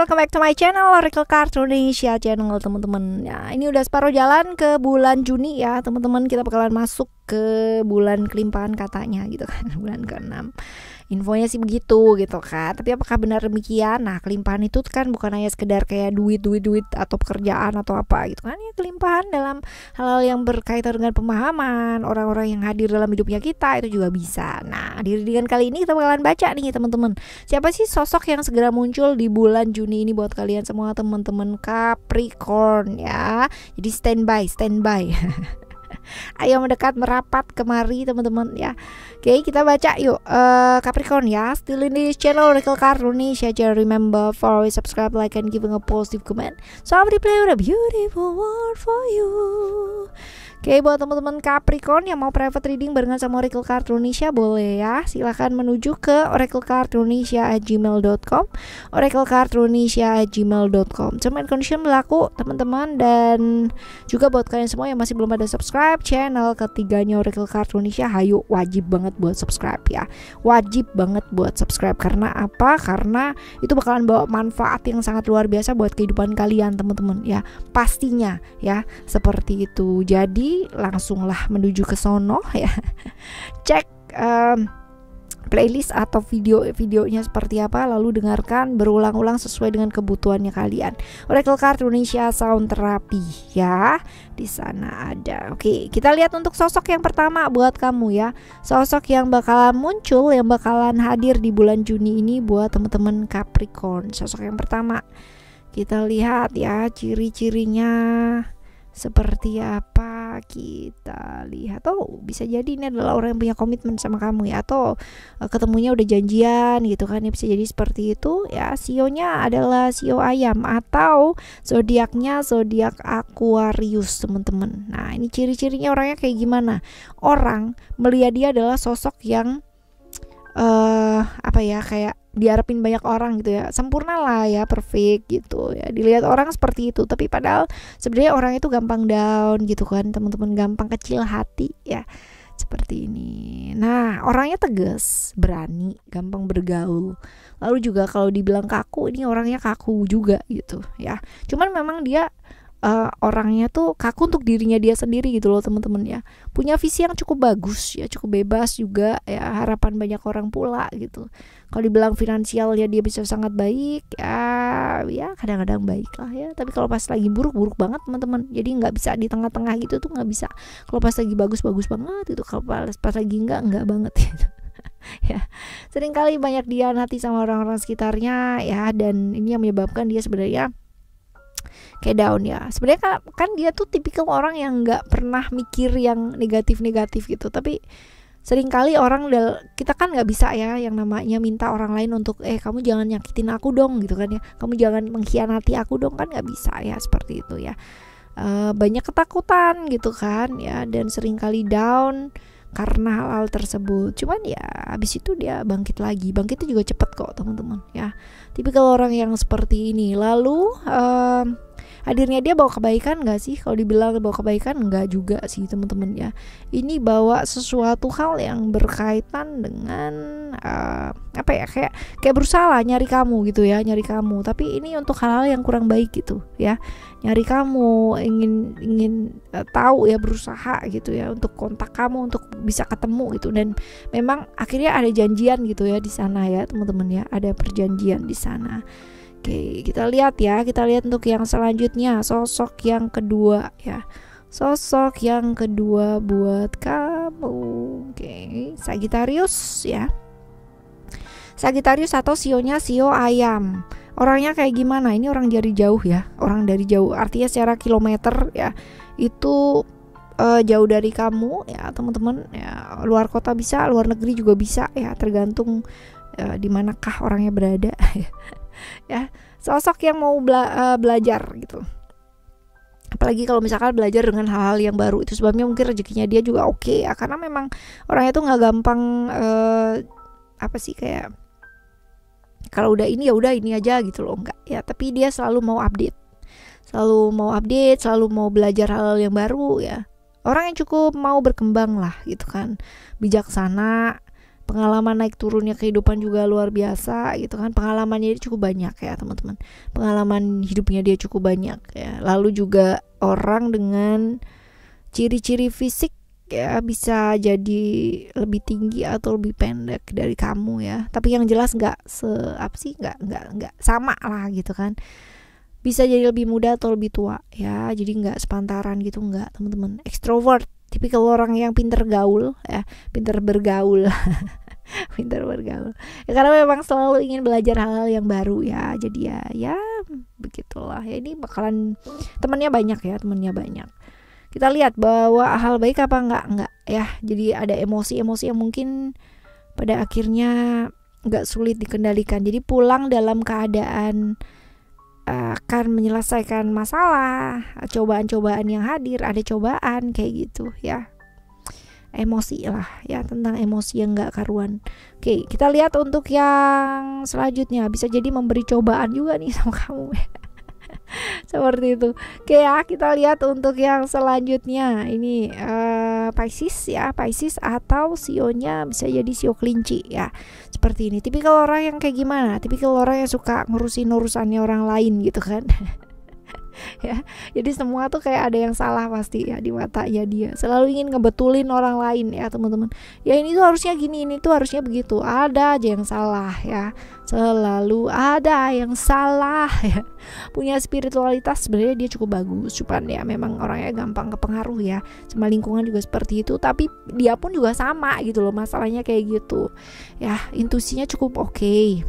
welcome back to my channel Oracle Card Indonesia channel teman-teman. Ya, ini udah separuh jalan ke bulan Juni ya teman-teman. Kita bakalan masuk ke bulan kelimpahan katanya gitu kan, bulan ke-6. Infonya sih begitu gitu kan. Tapi apakah benar demikian? Nah, kelimpahan itu kan bukan hanya sekedar kayak duit atau pekerjaan atau apa gitu kan. Ya, kelimpahan dalam hal-hal yang berkaitan dengan pemahaman, orang-orang yang hadir dalam hidupnya kita itu juga bisa. Nah, di readingan kali ini kita bakalan baca nih teman-teman. Siapa sih sosok yang segera muncul di bulan Juni ini buat kalian semua teman-teman Capricorn ya. Jadi standby. Ayo mendekat merapat kemari teman-teman ya. Oke, kita baca yuk. Capricorn ya, still in this channel Oracle Card Indonesia. Just remember for always subscribe, like, and giving a positive comment. So I will play with a beautiful word for you. Oke, buat teman-teman Capricorn yang mau private reading barengan sama Oracle Card Indonesia boleh ya. Silahkan menuju ke oraclecardindonesia@gmail.com, oraclecardindonesia@gmail.com. Terms and condition berlaku teman-teman. Dan juga buat kalian semua yang masih belum ada subscribe channel ketiganya Oracle Card Indonesia, hayu, wajib banget buat subscribe ya. Wajib banget buat subscribe. Karena apa? Karena itu bakalan bawa manfaat yang sangat luar biasa buat kehidupan kalian teman-teman ya. Pastinya ya, seperti itu. Jadi langsunglah menuju ke sono ya. Cek playlist atau videonya seperti apa, lalu dengarkan berulang-ulang sesuai dengan kebutuhannya kalian. Oracle Card Indonesia Sound Therapy ya, di sana ada. Oke, kita lihat untuk sosok yang pertama buat kamu ya. Sosok yang bakalan muncul, yang bakalan hadir di bulan Juni ini buat teman-teman Capricorn. Sosok yang pertama, kita lihat ya ciri-cirinya seperti apa. Kita lihat, bisa jadi ini adalah orang yang punya komitmen sama kamu ya, atau ketemunya udah janjian gitu kan ya, bisa jadi seperti itu ya. Sionya adalah sio ayam atau zodiaknya zodiak Aquarius teman-teman. Nah, ini ciri-cirinya orangnya kayak gimana? Orang melihat dia adalah sosok yang kayak diharapin banyak orang gitu ya, sempurna lah ya, perfect gitu ya, dilihat orang seperti itu. Tapi padahal sebenarnya orang itu gampang down gitu kan teman-teman, gampang kecil hati ya, seperti ini. Nah, orangnya tegas, berani, gampang bergaul. Lalu juga kalau dibilang kaku, ini orangnya kaku juga gitu ya. Cuman memang dia orangnya tuh kaku untuk dirinya dia sendiri gitu loh teman-teman ya. Punya visi yang cukup bagus ya, cukup bebas juga ya, harapan banyak orang pula gitu. Kalau dibilang finansialnya dia bisa sangat baik ya kadang-kadang baik lah ya. Tapi kalau pas lagi buruk banget teman-teman, jadi nggak bisa di tengah-tengah gitu tuh, nggak bisa. Kalau pas lagi bagus banget itu, kalau pas lagi nggak banget gitu. Ya, seringkali banyak dihianati sama orang-orang sekitarnya ya, dan ini yang menyebabkan dia sebenarnya kayak down ya. Sebenarnya kan dia tuh tipikal orang yang nggak pernah mikir yang negatif gitu. Tapi seringkali kita kan nggak bisa ya yang namanya minta orang lain untuk kamu jangan nyakitin aku dong gitu kan ya, kamu jangan mengkhianati aku dong, kan nggak bisa ya, seperti itu ya. Banyak ketakutan gitu kan ya, dan seringkali down karena hal-hal tersebut. Cuman ya habis itu dia bangkit lagi. Bangkitnya juga cepet kok teman-teman ya. Tipikal orang yang seperti ini. Lalu hadirnya dia bawa kebaikan gak sih? Kalau dibilang bawa kebaikan, enggak juga sih teman-teman ya. Ini bawa sesuatu hal yang berkaitan dengan kayak berusaha lah nyari kamu gitu ya, nyari kamu. Tapi ini untuk hal-hal yang kurang baik gitu ya. Nyari kamu, ingin tahu ya, berusaha gitu ya untuk kontak kamu, untuk bisa ketemu gitu. Dan memang akhirnya ada janjian gitu ya di sana ya teman-teman ya, ada perjanjian di sana. Oke, kita lihat untuk yang selanjutnya, sosok yang kedua ya. Sosok yang kedua buat kamu. Oke, Sagittarius ya. Sagittarius atau sionya sio ayam. Orangnya kayak gimana? Ini orang dari jauh ya. Orang dari jauh, artinya secara kilometer ya. Itu jauh dari kamu ya teman-teman ya. Luar kota bisa, luar negeri juga bisa ya, tergantung di manakah orangnya berada. Ya, sosok yang mau belajar gitu. Apalagi kalau misalkan belajar dengan hal-hal yang baru, itu sebabnya mungkin rezekinya dia juga oke ya, karena memang orangnya tuh nggak gampang kayak kalau udah ini ya udah ini aja gitu loh, enggak ya. Tapi dia selalu mau update, selalu mau belajar hal-hal yang baru ya. Orang yang cukup mau berkembang lah gitu kan, bijaksana Pengalaman naik turunnya kehidupan juga luar biasa gitu kan. Pengalamannya dia cukup banyak ya teman-teman. Pengalaman hidupnya dia cukup banyak ya. Lalu juga orang dengan ciri-ciri fisik ya bisa jadi lebih tinggi atau lebih pendek dari kamu ya. Tapi yang jelas nggak sama lah gitu kan. Bisa jadi lebih muda atau lebih tua ya, jadi nggak sepantaran gitu, nggak teman-teman. Extrovert, tipikal orang yang pinter gaul ya, pinter bergaul pinter bergaul ya, karena memang selalu ingin belajar hal-hal yang baru ya. Jadi ya begitulah ya. Ini bakalan temannya banyak ya, temannya banyak. Kita lihat bahwa hal baik apa enggak ya. Jadi ada emosi-emosi yang mungkin pada akhirnya nggak sulit dikendalikan. Jadi pulang dalam keadaan akan menyelesaikan masalah, cobaan-cobaan yang hadir, ada cobaan kayak gitu ya. Emosi lah ya, tentang emosi yang gak karuan. Oke, kita lihat untuk yang selanjutnya. Bisa jadi memberi cobaan juga nih sama kamu seperti itu. Oke ya, kita lihat untuk yang selanjutnya. Ini Pisces ya, Pisces atau sionya bisa jadi sio kelinci ya. Seperti ini. Tipikal orang yang kayak gimana? Tipikal orang yang suka ngurusin urusannya orang lain gitu kan. Ya, jadi semua tuh kayak ada yang salah pasti ya di matanya dia. Selalu ingin ngebetulin orang lain ya teman-teman. Ya ini tuh harusnya gini, ini tuh harusnya begitu. Ada aja yang salah ya. Selalu ada yang salah ya. Punya spiritualitas sebenarnya dia cukup bagus, cuman ya memang orangnya gampang kepengaruh ya. Sama lingkungan juga seperti itu, tapi dia pun juga sama gitu loh, masalahnya kayak gitu. Ya, intuisinya cukup oke.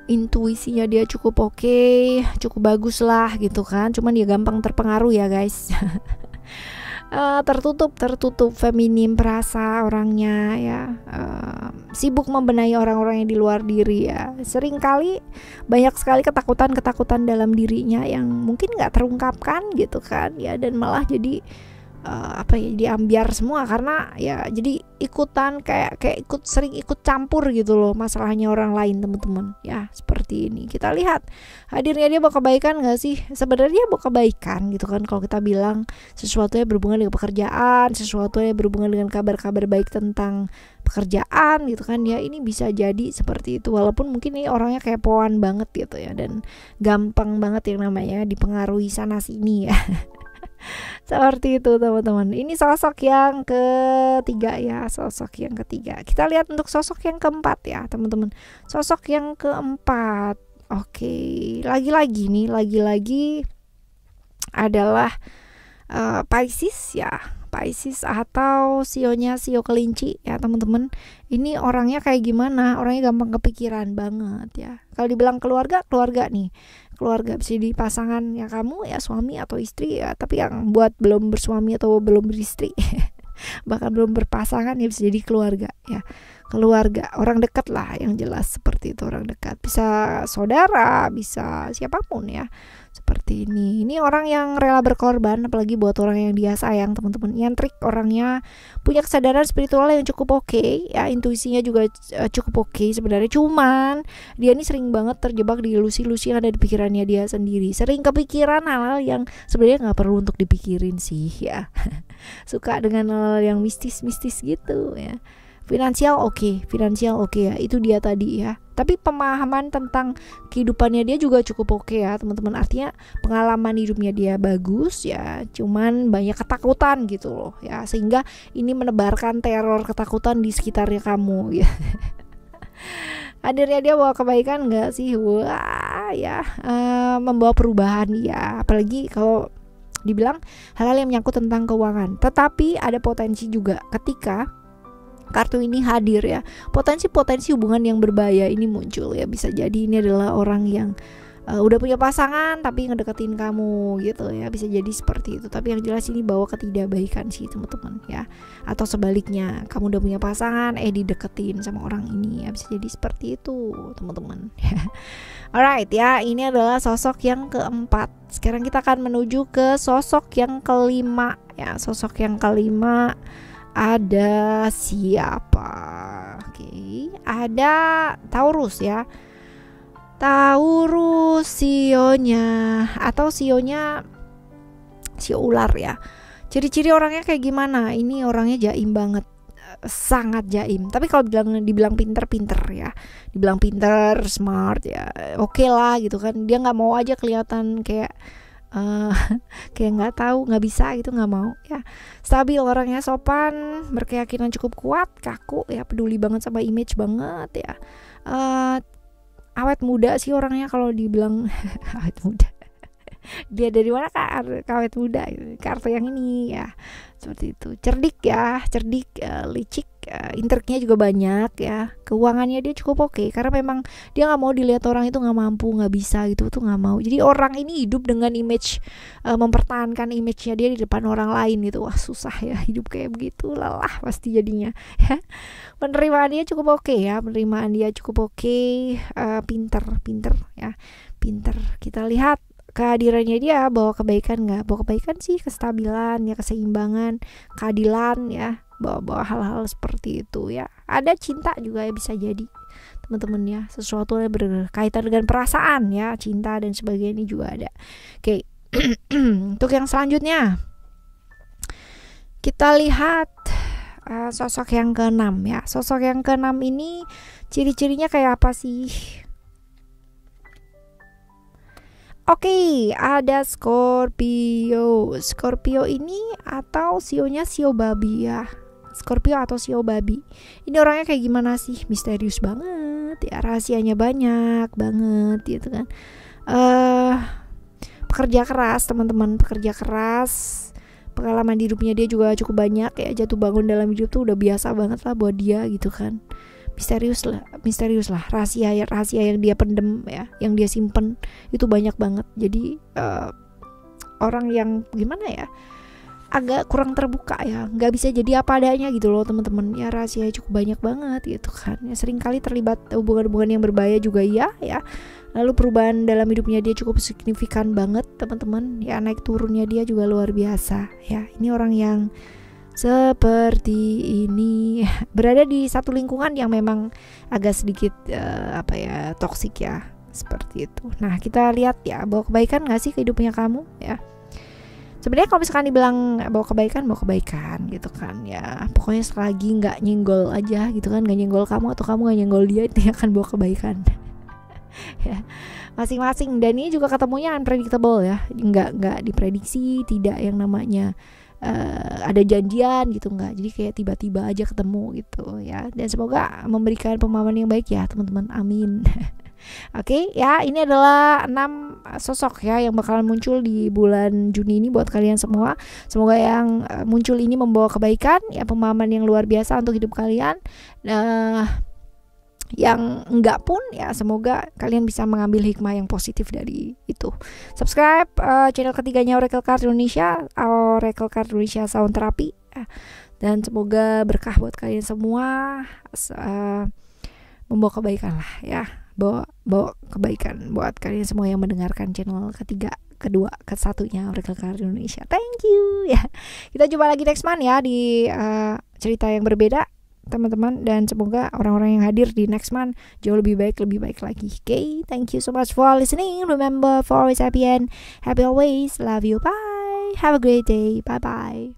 Intuisinya dia cukup oke, cukup bagus lah gitu kan. Cuman dia gampang terpengaruh ya guys. tertutup feminim perasa orangnya ya. Sibuk membenahi orang-orang yang di luar diri ya. Seringkali banyak sekali ketakutan dalam dirinya yang mungkin nggak terungkapkan gitu kan ya, dan malah jadi diambiar semua karena ya jadi ikutan kayak sering ikut campur gitu loh masalahnya orang lain teman-teman ya. Seperti ini kita lihat hadirnya dia bawa kebaikan nggak sih? Sebenarnya bawa kebaikan gitu kan, kalau kita bilang sesuatu yang berhubungan dengan pekerjaan, sesuatu yang berhubungan dengan kabar-kabar baik tentang pekerjaan gitu kan ya. Ini bisa jadi seperti itu, walaupun mungkin ini orangnya kepoan banget gitu ya, dan gampang banget yang namanya dipengaruhi sana sini ya. Seperti itu teman-teman. Ini sosok yang ketiga ya, sosok yang ketiga. Kita lihat untuk sosok yang keempat ya teman-teman. Sosok yang keempat, oke, lagi-lagi adalah Pisces ya. Pisces atau sionya sio kelinci ya teman-teman. Ini orangnya kayak gimana? Orangnya gampang kepikiran banget ya. Kalau dibilang keluarga nih, keluarga bisa di pasangan ya, kamu ya suami atau istri ya, tapi yang buat belum bersuami atau belum beristri bahkan belum berpasangan ya, bisa jadi keluarga ya. Keluarga, orang dekat lah yang jelas, seperti itu, orang dekat, bisa saudara, bisa siapapun ya. Seperti ini. Ini orang yang rela berkorban apalagi buat orang yang dia sayang teman-teman. Nyentrik orangnya, punya kesadaran spiritual yang cukup oke ya, intuisinya juga cukup oke sebenarnya. Cuman dia ini sering banget terjebak di ilusi-ilusi yang ada di pikirannya dia sendiri. Sering kepikiran hal-hal yang sebenarnya nggak perlu untuk dipikirin sih ya. Suka dengan hal-hal yang mistis-mistis gitu ya. Finansial oke ya, itu dia tadi ya. Tapi pemahaman tentang kehidupannya dia juga cukup oke ya teman-teman. Artinya pengalaman hidupnya dia bagus ya, cuman banyak ketakutan gitu loh ya, sehingga ini menebarkan teror ketakutan di sekitarnya kamu ya. Hadirnya dia bawa kebaikan nggak sih? Wah ya, membawa perubahan ya, apalagi kalau dibilang hal-hal yang menyangkut tentang keuangan. Tetapi ada potensi juga ketika kartu ini hadir ya, potensi hubungan yang berbahaya ini muncul ya. Bisa jadi ini adalah orang yang udah punya pasangan tapi ngedeketin kamu gitu ya, bisa jadi seperti itu. Tapi yang jelas ini bawa ketidakbaikan sih teman-teman ya. Atau sebaliknya, kamu udah punya pasangan dideketin sama orang ini ya, bisa jadi seperti itu teman-teman ya. Alright ya, ini adalah sosok yang keempat. Sekarang kita akan menuju ke sosok yang kelima ya. Sosok yang kelima ada siapa? Oke, ada Taurus ya. Taurus sionya atau sionya sio ular ya. Ciri-ciri orangnya kayak gimana? Ini orangnya jaim banget. sangat jaim. Tapi kalau dibilang pinter ya, dibilang pinter, smart ya, oke lah gitu kan. Dia nggak mau aja kelihatan kayak kayak nggak tahu, nggak bisa gitu, nggak mau ya. Stabil orangnya, sopan, berkeyakinan cukup kuat, kaku ya, peduli banget sama image banget ya. Awet muda sih orangnya kalau dibilang awet muda. Dia dari mana kak awet muda, kartu yang ini ya, seperti itu. Cerdik, licik, intriknya juga banyak ya. Keuangannya dia cukup oke, karena memang dia nggak mau dilihat orang itu nggak mampu, nggak bisa gitu tuh, nggak mau. Jadi orang ini hidup dengan image, mempertahankan image-nya dia di depan orang lain gitu. Wah susah ya hidup kayak begitu, lelah pasti jadinya ya. Penerimaan dia cukup oke ya, pinter ya, pinter. Kita lihat kehadirannya dia bawa kebaikan nggak? Bawa kebaikan sih, kestabilan ya, keseimbangan, keadilan ya, bawa hal-hal seperti itu ya. Ada cinta juga ya, bisa jadi teman-teman ya, sesuatu yang berkaitan dengan perasaan ya, cinta dan sebagainya juga ada. Oke. Untuk yang selanjutnya kita lihat sosok yang keenam ya. Sosok yang keenam ini ciri-cirinya kayak apa sih? Oke, ada Scorpio. Scorpio ini atau sionya sio babi ya. Scorpio atau sio babi. Ini orangnya kayak gimana sih? Misterius banget ya, rahasianya banyak banget gitu kan. Pekerja keras, teman-teman, pekerja keras. Pengalaman di hidupnya dia juga cukup banyak ya. Jatuh bangun dalam hidup tuh udah biasa banget lah buat dia gitu kan. Misterius lah, rahasia yang dia pendem ya, yang dia simpen itu banyak banget. Jadi orang yang gimana ya, agak kurang terbuka ya, nggak bisa jadi apa adanya gitu loh teman-teman ya. Rahasia cukup banyak banget gitu kan ya, seringkali terlibat hubungan-hubungan yang berbahaya juga ya. Lalu perubahan dalam hidupnya dia cukup signifikan banget teman-teman ya, naik turunnya dia juga luar biasa ya. Ini orang yang seperti ini berada di satu lingkungan yang memang agak sedikit toksik ya, seperti itu. Nah kita lihat ya, bawa kebaikan nggak sih ke hidupnya kamu ya. Sebenarnya kalau misalkan dibilang bawa kebaikan gitu kan ya, pokoknya selagi nggak nyenggol aja gitu kan, nggak nyenggol kamu atau kamu nggak nyenggol dia, itu akan bawa kebaikan. Ya, masing-masing. Dan ini juga ketemunya unpredictable ya, nggak diprediksi, tidak yang namanya ada janjian gitu, nggak. Jadi kayak tiba-tiba aja ketemu gitu ya. Dan semoga memberikan pemahaman yang baik ya teman-teman, amin. Oke ya, ini adalah 6 sosok ya yang bakalan muncul di bulan Juni ini buat kalian semua. Semoga yang muncul ini membawa kebaikan ya, pemahaman yang luar biasa untuk hidup kalian. Yang enggak pun ya, semoga kalian bisa mengambil hikmah yang positif dari itu. Subscribe channel ketiganya Oracle Card Indonesia, Oracle Card Indonesia Sound Therapy, dan semoga berkah buat kalian semua, membawa kebaikan lah ya, bawa kebaikan buat kalian semua yang mendengarkan channel kedua, kesatunya Oracle Card Indonesia. Thank you ya. Kita jumpa lagi next month ya di cerita yang berbeda teman-teman, dan semoga orang-orang yang hadir di next month jauh lebih baik lagi. Okay, thank you so much for listening. Remember, for always happy and happy always. Love you. Bye. Have a great day. Bye bye.